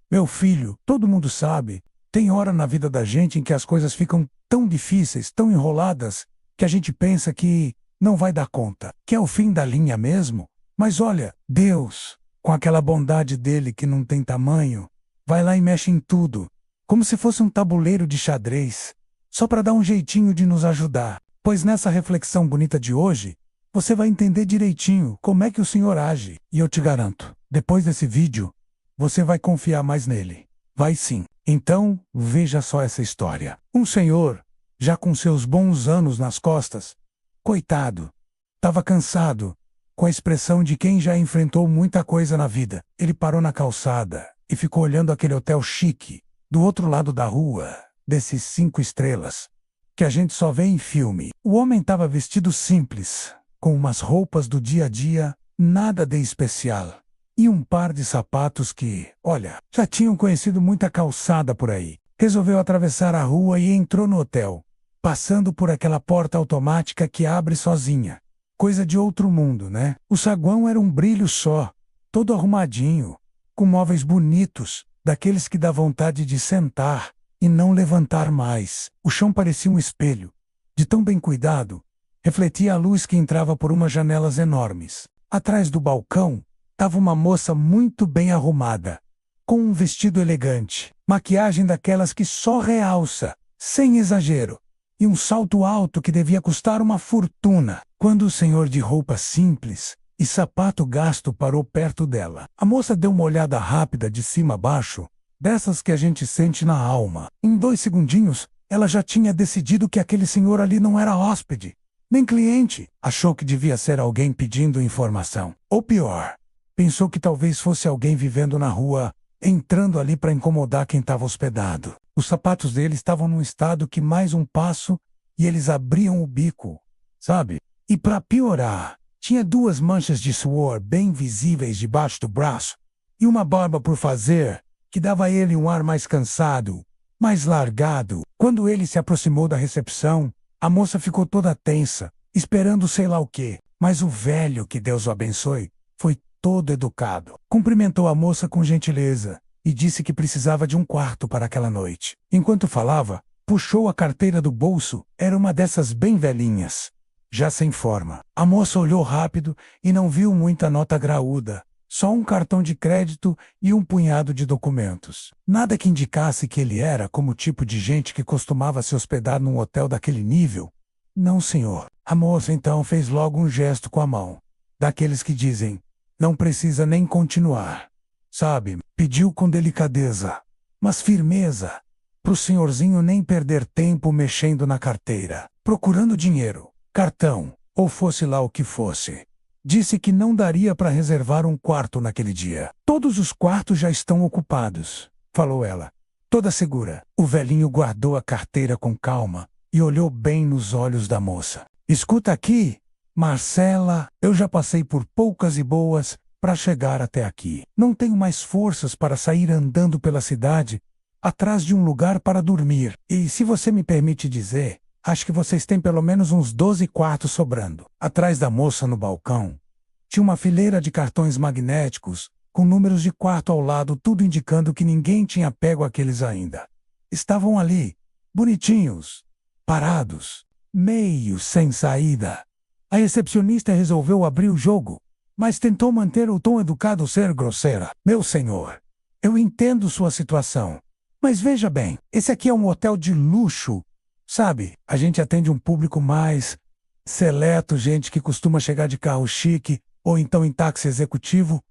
Meu filho, todo mundo sabe, tem hora na vida da gente em que as coisas ficam tão difíceis, tão enroladas, que a gente pensa que não vai dar conta, que é o fim da linha mesmo. Mas olha, Deus, com aquela bondade dele que não tem tamanho, vai lá e mexe em tudo, como se fosse um tabuleiro de xadrez, só para dar um jeitinho de nos ajudar. Pois nessa reflexão bonita de hoje, você vai entender direitinho como é que o Senhor age. E eu te garanto, depois desse vídeo, você vai confiar mais nele. Vai sim. Então, veja só essa história. Um senhor, já com seus bons anos nas costas, coitado, estava cansado, com a expressão de quem já enfrentou muita coisa na vida. Ele parou na calçada e ficou olhando aquele hotel chique, do outro lado da rua, desses 5 estrelas, que a gente só vê em filme. O homem estava vestido simples, com umas roupas do dia a dia, nada de especial, e um par de sapatos que, olha, já tinham conhecido muita calçada por aí. Resolveu atravessar a rua e entrou no hotel, passando por aquela porta automática que abre sozinha. Coisa de outro mundo, né? O saguão era um brilho só, todo arrumadinho, com móveis bonitos, daqueles que dá vontade de sentar e não levantar mais. O chão parecia um espelho, de tão bem cuidado, refletia a luz que entrava por umas janelas enormes. Atrás do balcão, estava uma moça muito bem arrumada, com um vestido elegante, maquiagem daquelas que só realça, sem exagero, e um salto alto que devia custar uma fortuna. Quando o senhor de roupa simples e sapato gasto parou perto dela, a moça deu uma olhada rápida de cima a baixo, dessas que a gente sente na alma. Em 2 segundinhos, ela já tinha decidido que aquele senhor ali não era hóspede, nem cliente. Achou que devia ser alguém pedindo informação. Ou pior, pensou que talvez fosse alguém vivendo na rua, entrando ali para incomodar quem estava hospedado. Os sapatos dele estavam num estado que mais um passo e eles abriam o bico, sabe? E para piorar, tinha 2 manchas de suor bem visíveis debaixo do braço e uma barba por fazer que dava a ele um ar mais cansado, mais largado. Quando ele se aproximou da recepção, a moça ficou toda tensa, esperando sei lá o quê. Mas o velho, que Deus o abençoe, foi todo educado. Cumprimentou a moça com gentileza e disse que precisava de um quarto para aquela noite. Enquanto falava, puxou a carteira do bolso. Era uma dessas bem velhinhas, já sem forma. A moça olhou rápido e não viu muita nota graúda, só um cartão de crédito e um punhado de documentos. Nada que indicasse que ele era como o tipo de gente que costumava se hospedar num hotel daquele nível. Não, senhor. A moça então fez logo um gesto com a mão, daqueles que dizem, não precisa nem continuar. Sabe, pediu com delicadeza, mas firmeza, pro senhorzinho nem perder tempo mexendo na carteira, procurando dinheiro, cartão, ou fosse lá o que fosse. Disse que não daria para reservar um quarto naquele dia. Todos os quartos já estão ocupados, falou ela, toda segura. O velhinho guardou a carteira com calma e olhou bem nos olhos da moça. Escuta aqui, Marcela, eu já passei por poucas e boas para chegar até aqui. Não tenho mais forças para sair andando pela cidade, atrás de um lugar para dormir. E se você me permite dizer, acho que vocês têm pelo menos uns 12 quartos sobrando. Atrás da moça no balcão, tinha uma fileira de cartões magnéticos, com números de quarto ao lado, tudo indicando que ninguém tinha pego aqueles ainda. Estavam ali, bonitinhos, parados, meio sem saída. A recepcionista resolveu abrir o jogo, mas tentou manter o tom educado ser grosseira. Meu senhor, eu entendo sua situação, mas veja bem, esse aqui é um hotel de luxo. Sabe, a gente atende um público mais seleto, gente que costuma chegar de carro chique ou então em táxi executivo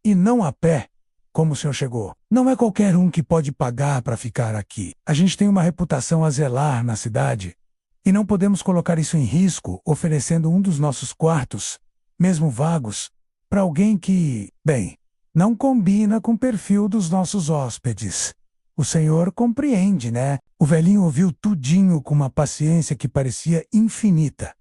e não a pé, como o senhor chegou. Não é qualquer um que pode pagar para ficar aqui. A gente tem uma reputação a zelar na cidade e não podemos colocar isso em risco oferecendo um dos nossos quartos, mesmo vagos, para alguém que, bem, não combina com o perfil dos nossos hóspedes. O senhor compreende, né? O velhinho ouviu tudinho com uma paciência que parecia infinita,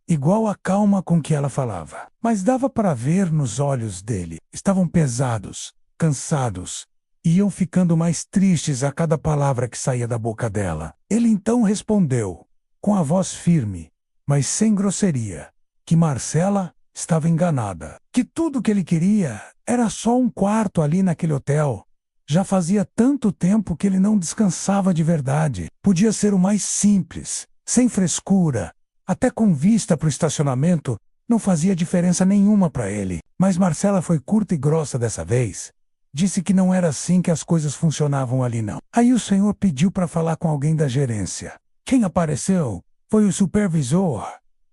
igual a calma com que ela falava. Mas dava para ver nos olhos dele. Estavam pesados, cansados, e iam ficando mais tristes a cada palavra que saía da boca dela. Ele então respondeu, com a voz firme, mas sem grosseria, que Marcela estava enganada, que tudo que ele queria era só um quarto ali naquele hotel, Já fazia tanto tempo que ele não descansava de verdade. Podia ser o mais simples, sem frescura, até com vista para o estacionamento, não fazia diferença nenhuma para ele. Mas Marcela foi curta e grossa dessa vez. Disse que não era assim que as coisas funcionavam ali não. Aí o senhor pediu para falar com alguém da gerência. Quem apareceu foi o supervisor,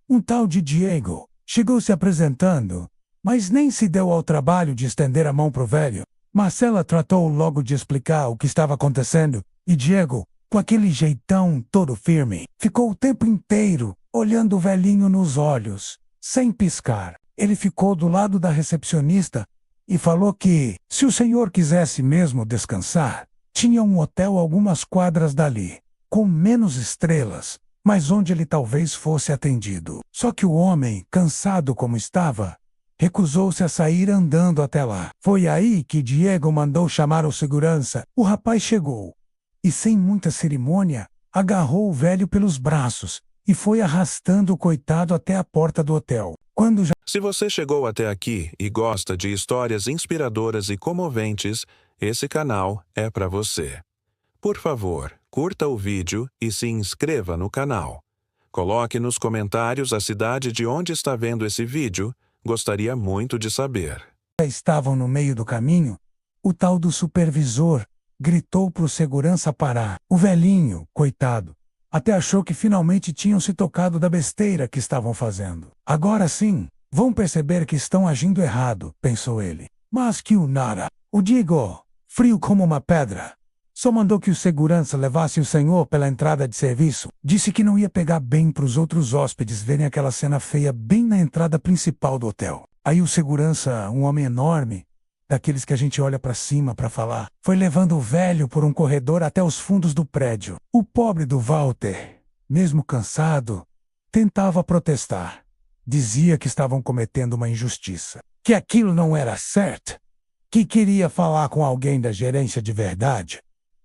um tal de Diego. Chegou se apresentando, mas nem se deu ao trabalho de estender a mão pro velho. Marcela tratou logo de explicar o que estava acontecendo, e Diego, com aquele jeitão todo firme, ficou o tempo inteiro olhando o velhinho nos olhos, sem piscar. Ele ficou do lado da recepcionista e falou que, se o senhor quisesse mesmo descansar, tinha um hotel algumas quadras dali, com menos estrelas, mas onde ele talvez fosse atendido. Só que o homem, cansado como estava, recusou-se a sair andando até lá. Foi aí que Diego mandou chamar o segurança. O rapaz chegou e, sem muita cerimônia, agarrou o velho pelos braços e foi arrastando o coitado até a porta do hotel. Quando já... Se você chegou até aqui e gosta de histórias inspiradoras e comoventes, esse canal é para você. Por favor, curta o vídeo e se inscreva no canal. Coloque nos comentários a cidade de onde está vendo esse vídeo. Gostaria muito de saber. Estavam no meio do caminho, o tal do supervisor gritou para o segurança parar. O velhinho, coitado, até achou que finalmente tinham se tocado da besteira que estavam fazendo. Agora sim, vão perceber que estão agindo errado, pensou ele. Mas que o nada. O Diego, frio como uma pedra, só mandou que o segurança levasse o senhor pela entrada de serviço. Disse que não ia pegar bem para os outros hóspedes verem aquela cena feia bem na entrada principal do hotel. Aí o segurança, um homem enorme, daqueles que a gente olha para cima para falar, foi levando o velho por um corredor até os fundos do prédio. O pobre do Walter, mesmo cansado, tentava protestar. Dizia que estavam cometendo uma injustiça, que aquilo não era certo, que queria falar com alguém da gerência de verdade.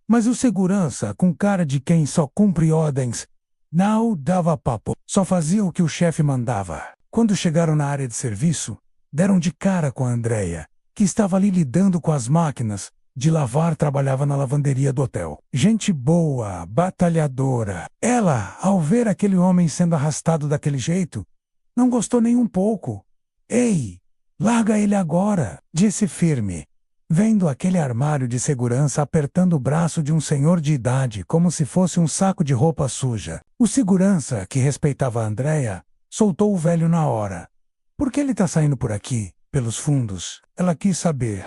Mas o segurança, com cara de quem só cumpre ordens, não dava papo, só fazia o que o chefe mandava. Quando chegaram na área de serviço, deram de cara com a Andréia, que estava ali lidando com as máquinas de lavar, trabalhava na lavanderia do hotel. Gente boa, batalhadora. Ela, ao ver aquele homem sendo arrastado daquele jeito, não gostou nem um pouco. Ei, larga ele agora, disse firme, vendo aquele armário de segurança apertando o braço de um senhor de idade como se fosse um saco de roupa suja. O segurança, que respeitava a Andréia, soltou o velho na hora. Por que ele está saindo por aqui, pelos fundos? Ela quis saber,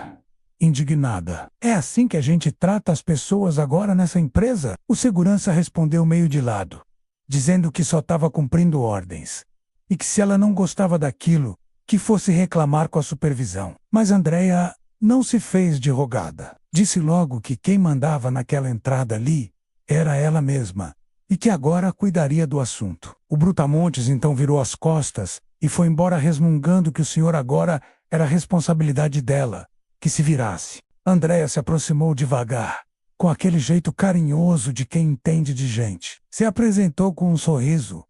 indignada. É assim que a gente trata as pessoas agora nessa empresa? O segurança respondeu meio de lado, dizendo que só estava cumprindo ordens, e que se ela não gostava daquilo, que fosse reclamar com a supervisão. Mas Andréia não se fez de rogada. Disse logo que quem mandava naquela entrada ali era ela mesma, e que agora cuidaria do assunto. O Brutamontes então virou as costas e foi embora resmungando que o senhor agora era responsabilidade dela, que se virasse. Andréia se aproximou devagar, com aquele jeito carinhoso de quem entende de gente. Se apresentou com um sorriso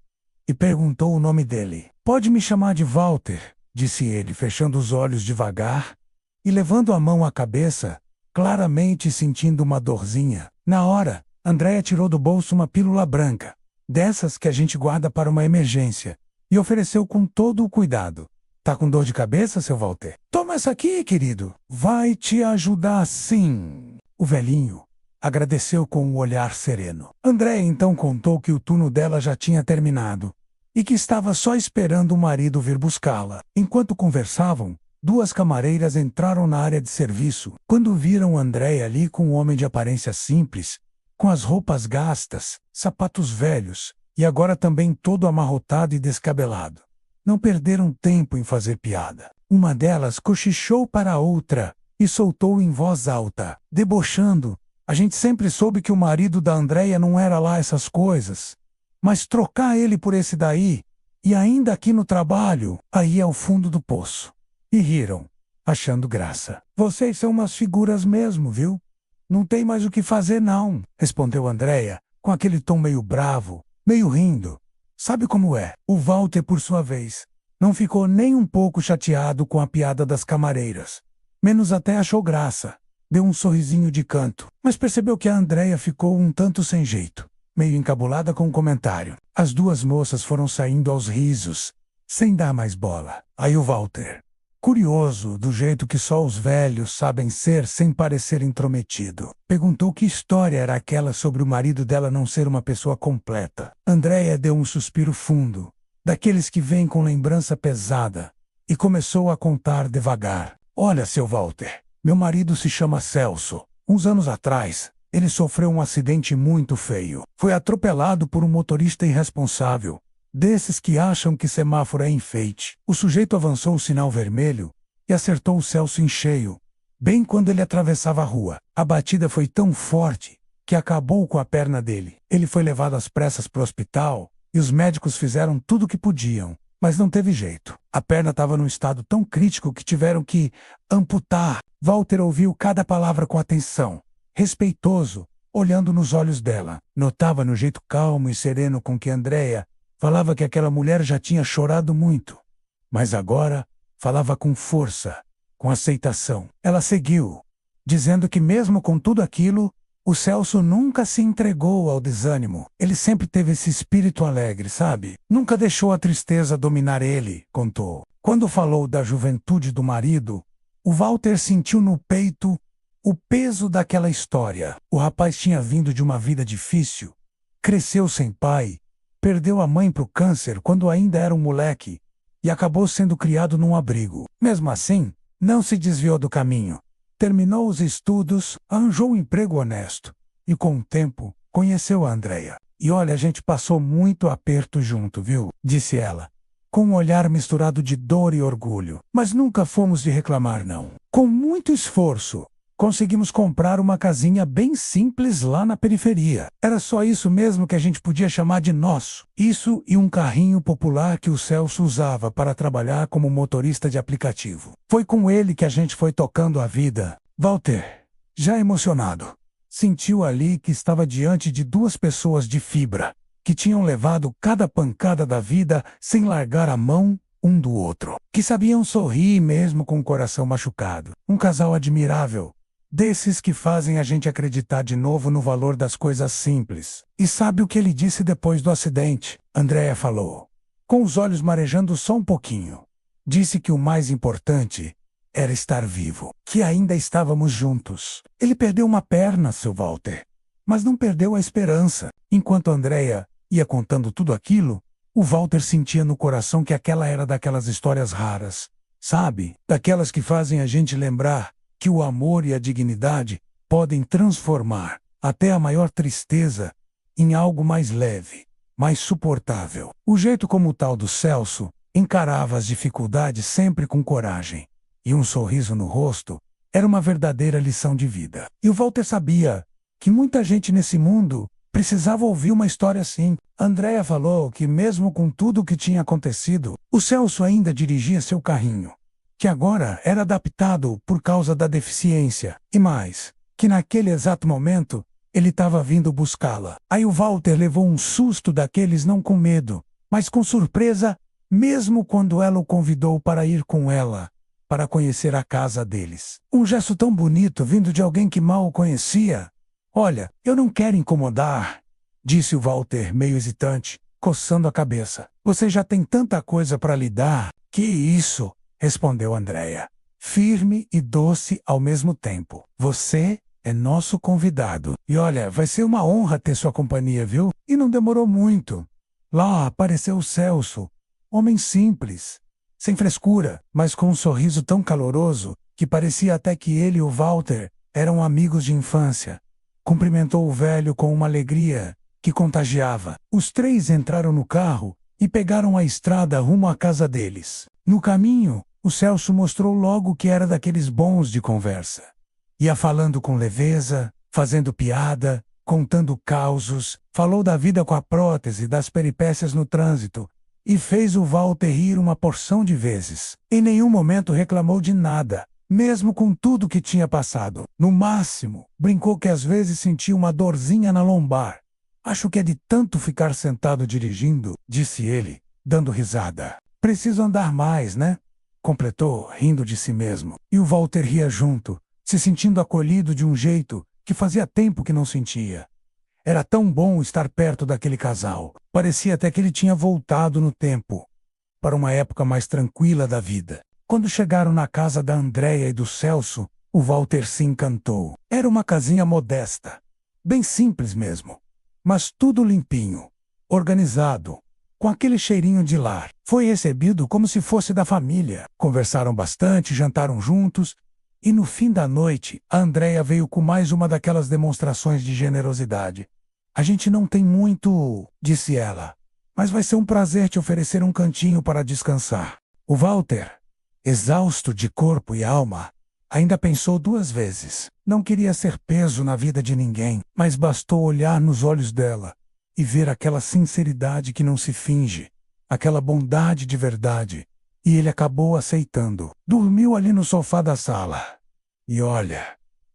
e perguntou o nome dele. Pode me chamar de Walter, disse ele, fechando os olhos devagar e levando a mão à cabeça, claramente sentindo uma dorzinha. Na hora, Andréia tirou do bolso uma pílula branca, dessas que a gente guarda para uma emergência, e ofereceu com todo o cuidado. Tá com dor de cabeça, seu Walter? Toma essa aqui, querido. Vai te ajudar sim. O velhinho agradeceu com um olhar sereno. Andréia então contou que o turno dela já tinha terminado e que estava só esperando o marido vir buscá-la. Enquanto conversavam, duas camareiras entraram na área de serviço. Quando viram Andréia ali com um homem de aparência simples, com as roupas gastas, sapatos velhos, e agora também todo amarrotado e descabelado, não perderam tempo em fazer piada. Uma delas cochichou para a outra e soltou em voz alta, debochando: a gente sempre soube que o marido da Andréia não era lá essas coisas, mas trocar ele por esse daí, e ainda aqui no trabalho, aí é o fundo do poço. E riram, achando graça. Vocês são umas figuras mesmo, viu? Não tem mais o que fazer não, respondeu Andréia, com aquele tom meio bravo, meio rindo. Sabe como é? O Walter, por sua vez, não ficou nem um pouco chateado com a piada das camareiras. Menos até achou graça. deu um sorrisinho de canto, mas percebeu que a Andréia ficou um tanto sem jeito, meio encabulada com o comentário. As duas moças foram saindo aos risos, sem dar mais bola. Aí o Walter, curioso do jeito que só os velhos sabem ser sem parecer intrometido, perguntou que história era aquela sobre o marido dela não ser uma pessoa completa. Andréia deu um suspiro fundo, daqueles que vêm com lembrança pesada, e começou a contar devagar. Olha, seu Walter, meu marido se chama Celso. Uns anos atrás, ele sofreu um acidente muito feio. Foi atropelado por um motorista irresponsável, desses que acham que semáforo é enfeite. O sujeito avançou o sinal vermelho e acertou o Celso em cheio, bem quando ele atravessava a rua. A batida foi tão forte que acabou com a perna dele. Ele foi levado às pressas para o hospital e os médicos fizeram tudo o que podiam, mas não teve jeito. A perna estava num estado tão crítico que tiveram que amputar. Walter ouviu cada palavra com atenção, respeitoso, olhando nos olhos dela. Notava no jeito calmo e sereno com que Andréia falava que aquela mulher já tinha chorado muito, mas agora falava com força, com aceitação. Ela seguiu, dizendo que mesmo com tudo aquilo, o Celso nunca se entregou ao desânimo. Ele sempre teve esse espírito alegre, sabe? Nunca deixou a tristeza dominar ele, contou. Quando falou da juventude do marido, o Walter sentiu no peito o peso daquela história. O rapaz tinha vindo de uma vida difícil, cresceu sem pai, perdeu a mãe para o câncer quando ainda era um moleque e acabou sendo criado num abrigo. Mesmo assim, não se desviou do caminho. Terminou os estudos, arranjou um emprego honesto e, com o tempo, conheceu a Andréia. E olha, a gente passou muito aperto junto, viu? Disse ela, com um olhar misturado de dor e orgulho. Mas nunca fomos de reclamar, não. Com muito esforço, conseguimos comprar uma casinha bem simples lá na periferia. Era só isso mesmo que a gente podia chamar de nosso. Isso e um carrinho popular que o Celso usava para trabalhar como motorista de aplicativo. Foi com ele que a gente foi tocando a vida. Walter, já emocionado, sentiu ali que estava diante de duas pessoas de fibra, que tinham levado cada pancada da vida sem largar a mão um do outro, que sabiam sorrir mesmo com o coração machucado. Um casal admirável, desses que fazem a gente acreditar de novo no valor das coisas simples. E sabe o que ele disse depois do acidente? Andréia falou, com os olhos marejando só um pouquinho. Disse que o mais importante era estar vivo, que ainda estávamos juntos. Ele perdeu uma perna, seu Walter, mas não perdeu a esperança. Enquanto Andréia ia contando tudo aquilo, o Walter sentia no coração que aquela era daquelas histórias raras, sabe? Daquelas que fazem a gente lembrar que o amor e a dignidade podem transformar até a maior tristeza em algo mais leve, mais suportável. O jeito como o tal do Celso encarava as dificuldades sempre com coragem e um sorriso no rosto era uma verdadeira lição de vida. E o Walter sabia que muita gente nesse mundo precisava ouvir uma história assim. Andréia falou que mesmo com tudo o que tinha acontecido, o Celso ainda dirigia seu carrinho, que agora era adaptado por causa da deficiência, e mais, que naquele exato momento ele estava vindo buscá-la. Aí o Walter levou um susto daqueles, não com medo, mas com surpresa, mesmo quando ela o convidou para ir com ela, para conhecer a casa deles. Um gesto tão bonito vindo de alguém que mal o conhecia. Olha, eu não quero incomodar, disse o Walter meio hesitante, coçando a cabeça. Você já tem tanta coisa para lidar. Que isso? Respondeu Andréia, firme e doce ao mesmo tempo. Você é nosso convidado. E olha, vai ser uma honra ter sua companhia, viu? E não demorou muito. Lá apareceu o Celso, homem simples, sem frescura, mas com um sorriso tão caloroso que parecia até que ele e o Walter eram amigos de infância. Cumprimentou o velho com uma alegria que contagiava. Os três entraram no carro e pegaram a estrada rumo à casa deles. No caminho, o Celso mostrou logo que era daqueles bons de conversa. Ia falando com leveza, fazendo piada, contando causos, falou da vida com a prótese, das peripécias no trânsito, e fez o Walter rir uma porção de vezes. Em nenhum momento reclamou de nada, mesmo com tudo que tinha passado. No máximo, brincou que às vezes sentia uma dorzinha na lombar. Acho que é de tanto ficar sentado dirigindo, disse ele, dando risada. Preciso andar mais, né? Completou, rindo de si mesmo. E o Walter ria junto, se sentindo acolhido de um jeito que fazia tempo que não sentia. Era tão bom estar perto daquele casal. Parecia até que ele tinha voltado no tempo, para uma época mais tranquila da vida. Quando chegaram na casa da Andréia e do Celso, o Walter se encantou. Era uma casinha modesta, bem simples mesmo, mas tudo limpinho, organizado, com aquele cheirinho de lar. Foi recebido como se fosse da família. Conversaram bastante, jantaram juntos, e no fim da noite, a Andréia veio com mais uma daquelas demonstrações de generosidade. A gente não tem muito, disse ela, mas vai ser um prazer te oferecer um cantinho para descansar. O Walter, exausto de corpo e alma, ainda pensou 2 vezes. Não queria ser peso na vida de ninguém, mas bastou olhar nos olhos dela e ver aquela sinceridade que não se finge, aquela bondade de verdade, e ele acabou aceitando. Dormiu ali no sofá da sala. E olha,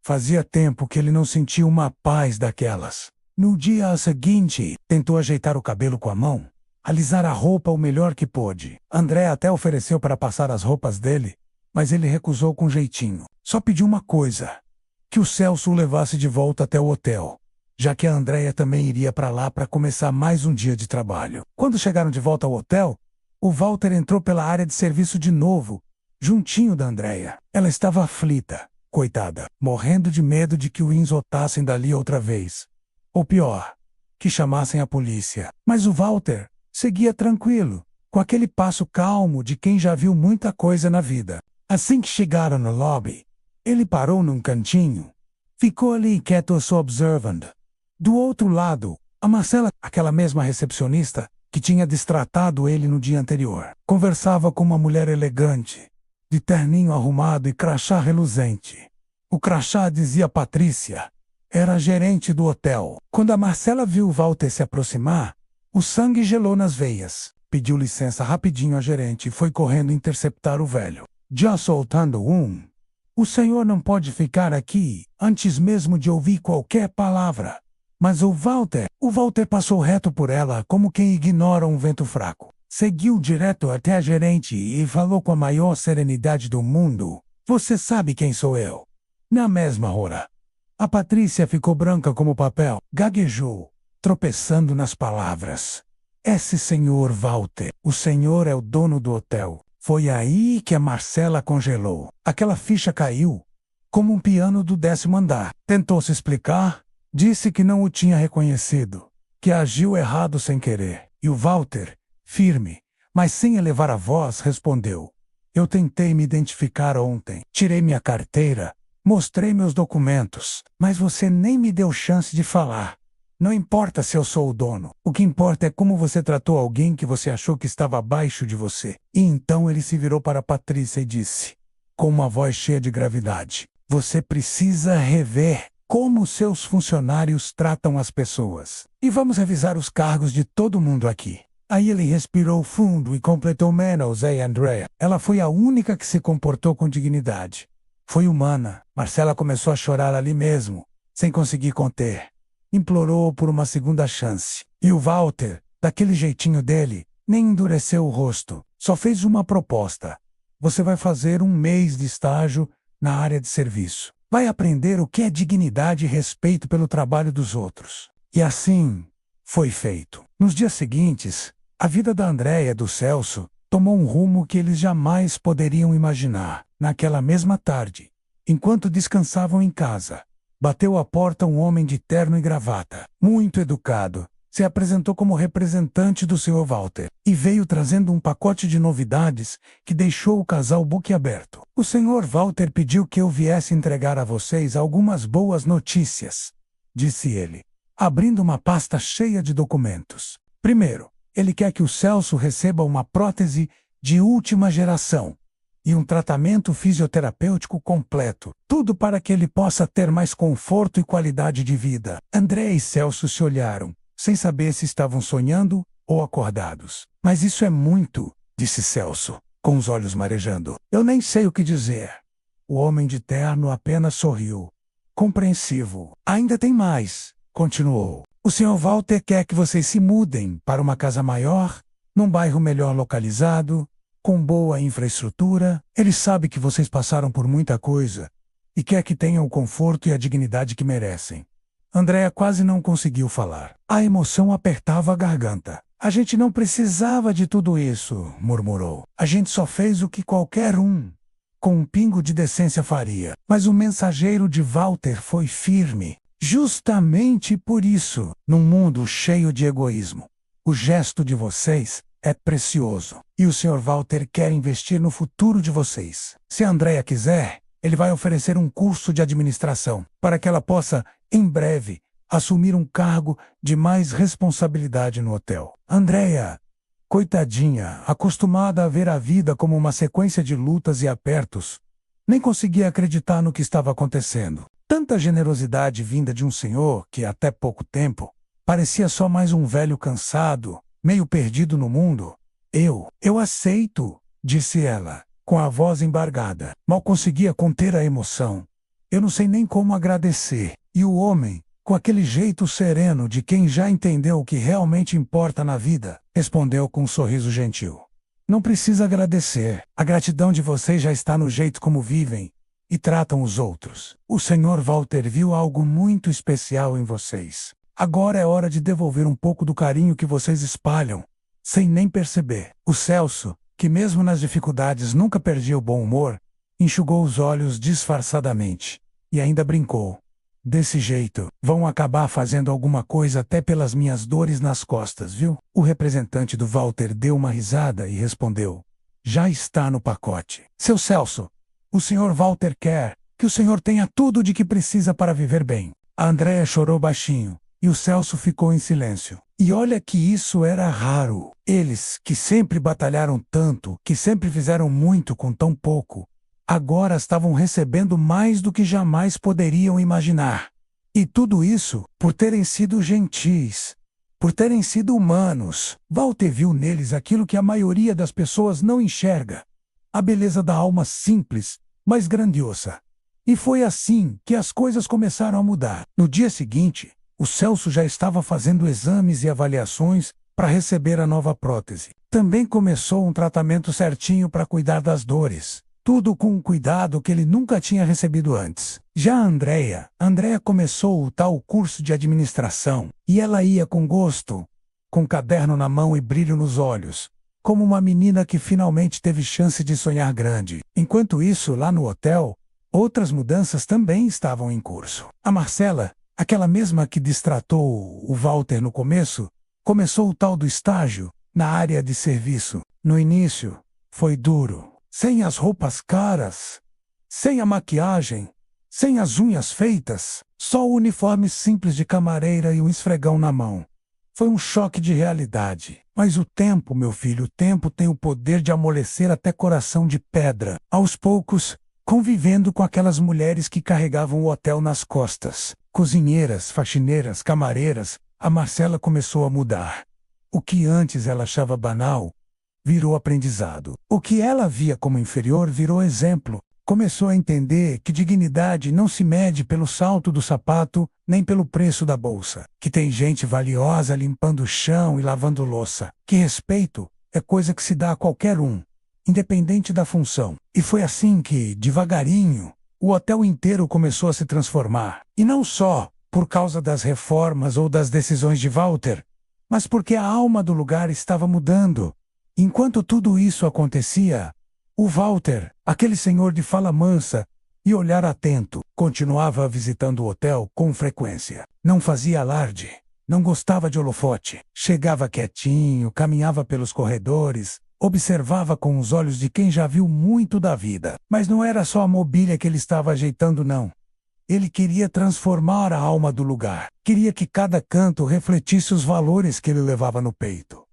fazia tempo que ele não sentia uma paz daquelas. No dia seguinte, tentou ajeitar o cabelo com a mão, alisar a roupa o melhor que pôde. André até ofereceu para passar as roupas dele, mas ele recusou com jeitinho. Só pediu uma coisa: que o Celso o levasse de volta até o hotel, já que a Andréia também iria para lá para começar mais um dia de trabalho. Quando chegaram de volta ao hotel, o Walter entrou pela área de serviço de novo, juntinho da Andréia. Ela estava aflita, coitada, morrendo de medo de que o enzotassem dali outra vez. Ou pior, que chamassem a polícia. Mas o Walter seguia tranquilo, com aquele passo calmo de quem já viu muita coisa na vida. Assim que chegaram no lobby, ele parou num cantinho. Ficou ali quieto só observando. Do outro lado, a Marcela, aquela mesma recepcionista que tinha destratado ele no dia anterior, conversava com uma mulher elegante, de terninho arrumado e crachá reluzente. O crachá dizia Patrícia. Era a gerente do hotel. Quando a Marcela viu o Walter se aproximar, o sangue gelou nas veias. Pediu licença rapidinho à gerente e foi correndo interceptar o velho. Já soltando um: o senhor não pode ficar aqui, antes mesmo de ouvir qualquer palavra. Mas o Walter passou reto por ela como quem ignora um vento fraco. Seguiu direto até a gerente e falou com a maior serenidade do mundo: você sabe quem sou eu? Na mesma hora, a Patrícia ficou branca como papel, gaguejou, tropeçando nas palavras. Esse senhor Walter, o senhor é o dono do hotel. Foi aí que a Marcela congelou. Aquela ficha caiu, como um piano do 10º andar. Tentou se explicar, disse que não o tinha reconhecido, que agiu errado sem querer. E o Walter, firme, mas sem elevar a voz, respondeu: eu tentei me identificar ontem. Tirei minha carteira, mostrei meus documentos, mas você nem me deu chance de falar. Não importa se eu sou o dono. O que importa é como você tratou alguém que você achou que estava abaixo de você. E então ele se virou para Patrícia e disse, com uma voz cheia de gravidade: você precisa rever como seus funcionários tratam as pessoas. E vamos revisar os cargos de todo mundo aqui. Aí ele respirou fundo e completou: menos a Andrea. Ela foi a única que se comportou com dignidade. Foi humana. Marcela começou a chorar ali mesmo, sem conseguir conter. Implorou por uma segunda chance. E o Walter, daquele jeitinho dele, nem endureceu o rosto. Só fez uma proposta: você vai fazer 1 mês de estágio na área de serviço. Vai aprender o que é dignidade e respeito pelo trabalho dos outros. E assim foi feito. Nos dias seguintes, a vida da Andréia e do Celso tomou um rumo que eles jamais poderiam imaginar. Naquela mesma tarde, enquanto descansavam em casa, bateu à porta um homem de terno e gravata, muito educado. Se apresentou como representante do Sr. Walter e veio trazendo um pacote de novidades que deixou o casal boquiaberto. O Sr. Walter pediu que eu viesse entregar a vocês algumas boas notícias, disse ele, abrindo uma pasta cheia de documentos. Primeiro, ele quer que o Celso receba uma prótese de última geração e um tratamento fisioterapêutico completo, tudo para que ele possa ter mais conforto e qualidade de vida. André e Celso se olharam, sem saber se estavam sonhando ou acordados. Mas isso é muito, disse Celso, com os olhos marejando. Eu nem sei o que dizer. O homem de terno apenas sorriu, compreensivo. Ainda tem mais, continuou. O Sr. Walter quer que vocês se mudem para uma casa maior, num bairro melhor localizado, com boa infraestrutura. Ele sabe que vocês passaram por muita coisa e quer que tenham o conforto e a dignidade que merecem. Andréa quase não conseguiu falar. A emoção apertava a garganta. A gente não precisava de tudo isso, murmurou. A gente só fez o que qualquer um, com um pingo de decência, faria. Mas o mensageiro de Walter foi firme. Justamente por isso, num mundo cheio de egoísmo, o gesto de vocês é precioso. E o Sr. Walter quer investir no futuro de vocês. Se a Andréa quiser, ele vai oferecer um curso de administração para que ela possa, em breve, assumir um cargo de mais responsabilidade no hotel. Andréa, coitadinha, acostumada a ver a vida como uma sequência de lutas e apertos, nem conseguia acreditar no que estava acontecendo. Tanta generosidade vinda de um senhor que, até pouco tempo, parecia só mais um velho cansado, meio perdido no mundo. Eu aceito, disse ela, com a voz embargada. Mal conseguia conter a emoção. Eu não sei nem como agradecer. E o homem, com aquele jeito sereno de quem já entendeu o que realmente importa na vida, respondeu com um sorriso gentil. Não precisa agradecer. A gratidão de vocês já está no jeito como vivem e tratam os outros. O Sr. Walter viu algo muito especial em vocês. Agora é hora de devolver um pouco do carinho que vocês espalham, sem nem perceber. O Celso, que mesmo nas dificuldades nunca perdia o bom humor, enxugou os olhos disfarçadamente e ainda brincou. Desse jeito, vão acabar fazendo alguma coisa até pelas minhas dores nas costas, viu? O representante do Walter deu uma risada e respondeu. Já está no pacote. Seu Celso, o Sr. Walter quer que o senhor tenha tudo de que precisa para viver bem. A Andréa chorou baixinho e o Celso ficou em silêncio. E olha que isso era raro. Eles, que sempre batalharam tanto, que sempre fizeram muito com tão pouco, agora estavam recebendo mais do que jamais poderiam imaginar. E tudo isso por terem sido gentis, por terem sido humanos. Walter viu neles aquilo que a maioria das pessoas não enxerga: a beleza da alma simples, mas grandiosa. E foi assim que as coisas começaram a mudar. No dia seguinte, o Celso já estava fazendo exames e avaliações para receber a nova prótese. Também começou um tratamento certinho para cuidar das dores. Tudo com um cuidado que ele nunca tinha recebido antes. Já a Andréa começou o tal curso de administração, e ela ia com gosto, com caderno na mão e brilho nos olhos, como uma menina que finalmente teve chance de sonhar grande. Enquanto isso, lá no hotel, outras mudanças também estavam em curso. A Marcela, aquela mesma que distratou o Walter no começo, começou o tal do estágio na área de serviço. No início, foi duro. Sem as roupas caras, sem a maquiagem, sem as unhas feitas, só o uniforme simples de camareira e um esfregão na mão. Foi um choque de realidade. Mas o tempo, meu filho, o tempo tem o poder de amolecer até coração de pedra. Aos poucos, convivendo com aquelas mulheres que carregavam o hotel nas costas, cozinheiras, faxineiras, camareiras, a Marcela começou a mudar. O que antes ela achava banal, virou aprendizado. O que ela via como inferior virou exemplo. Começou a entender que dignidade não se mede pelo salto do sapato, nem pelo preço da bolsa. Que tem gente valiosa limpando o chão e lavando louça. Que respeito é coisa que se dá a qualquer um, independente da função. E foi assim que, devagarinho, o hotel inteiro começou a se transformar. E não só por causa das reformas ou das decisões de Walter, mas porque a alma do lugar estava mudando. Enquanto tudo isso acontecia, o Walter, aquele senhor de fala mansa e olhar atento, continuava visitando o hotel com frequência. Não fazia alarde, não gostava de holofote. Chegava quietinho, caminhava pelos corredores, observava com os olhos de quem já viu muito da vida. Mas não era só a mobília que ele estava ajeitando, não. Ele queria transformar a alma do lugar. Queria que cada canto refletisse os valores que ele levava no peito: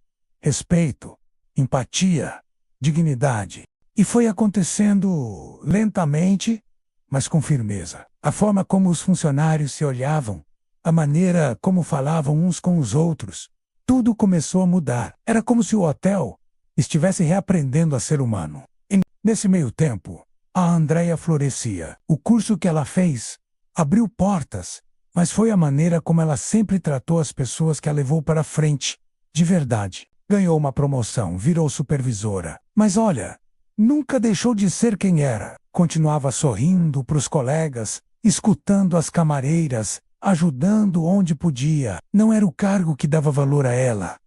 respeito, empatia, dignidade. E foi acontecendo lentamente, mas com firmeza. A forma como os funcionários se olhavam, a maneira como falavam uns com os outros, tudo começou a mudar. Era como se o hotel estivesse reaprendendo a ser humano. E, nesse meio tempo, a Andréa florescia. O curso que ela fez abriu portas, mas foi a maneira como ela sempre tratou as pessoas que a levou para frente, de verdade. Ganhou uma promoção, virou supervisora. Mas olha, nunca deixou de ser quem era. Continuava sorrindo para os colegas, escutando as camareiras, ajudando onde podia. Não era o cargo que dava valor a ela.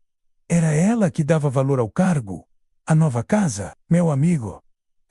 Era ela que dava valor ao cargo. A nova casa, meu amigo,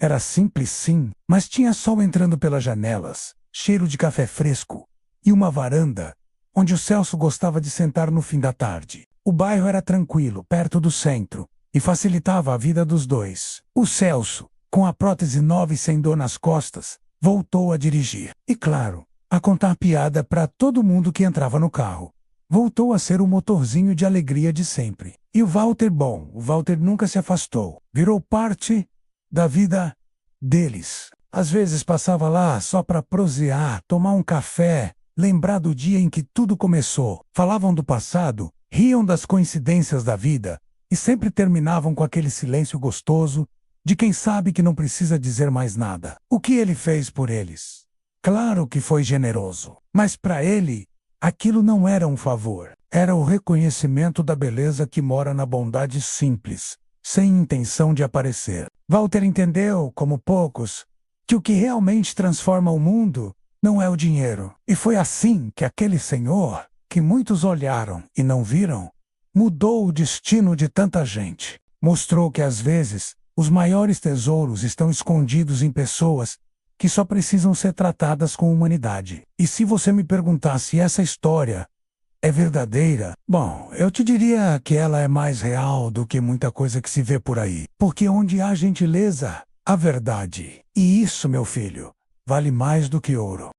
era simples sim, mas tinha sol entrando pelas janelas, cheiro de café fresco e uma varanda, onde o Celso gostava de sentar no fim da tarde. O bairro era tranquilo, perto do centro, e facilitava a vida dos dois. O Celso, com a prótese nova e sem dor nas costas, voltou a dirigir. E claro, a contar piada para todo mundo que entrava no carro. Voltou a ser o motorzinho de alegria de sempre. E o Walter nunca se afastou. Virou parte da vida deles. Às vezes passava lá só para prosear, tomar um café, lembrar do dia em que tudo começou. Falavam do passado, riam das coincidências da vida e sempre terminavam com aquele silêncio gostoso de quem sabe que não precisa dizer mais nada. O que ele fez por eles? Claro que foi generoso, mas para ele, aquilo não era um favor. Era o reconhecimento da beleza que mora na bondade simples, sem intenção de aparecer. Walter entendeu, como poucos, que o que realmente transforma o mundo não é o dinheiro. E foi assim que aquele senhor, que muitos olharam e não viram, mudou o destino de tanta gente. Mostrou que às vezes os maiores tesouros estão escondidos em pessoas que só precisam ser tratadas com humanidade. E se você me perguntar se essa história é verdadeira, bom, eu te diria que ela é mais real do que muita coisa que se vê por aí. Porque onde há gentileza, há verdade. E isso, meu filho, vale mais do que ouro.